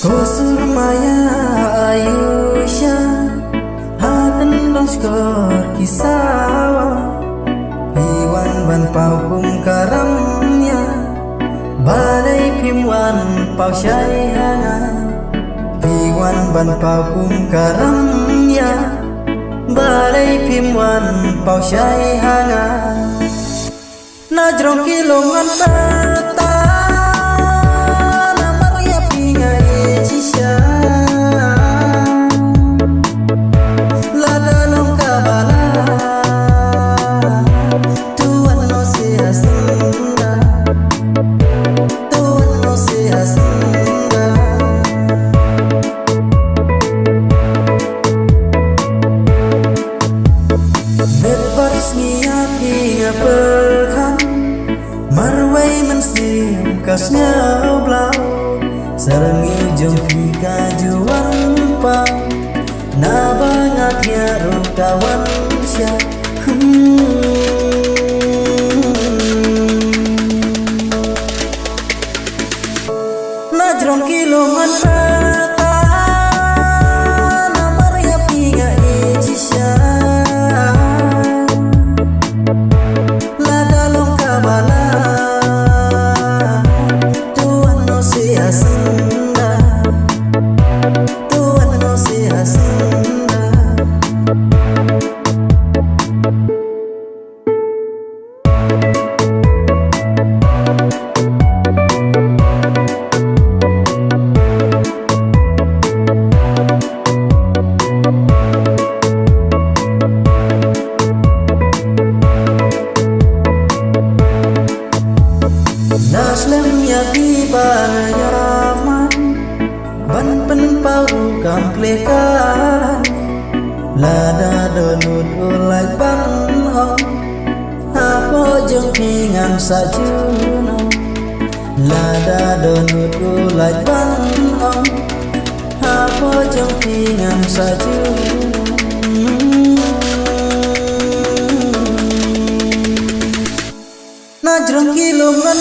Susur maya Ayusha Hatan dong skor kisawa Piwan ban pau kum karamnya Balai pimwan pau syai hanga Piwan ban pau kum karamnya Balai pimwan pau syai hanga Najrong kilongan bata Marwai mensim kasnya blau Serengi jengki kajuan pa Na bangat ya rukawan sya Najrong kilongan bata Namar ya pinga ijisya Lada long kabala Naslem ya di banayaman Ban pen pau kamplekaran Lada donut ulai ban hong Apo jeng pingan sajuno Lada donut ulai ban hong Apo jeng pingan sajuno Najrong kilongan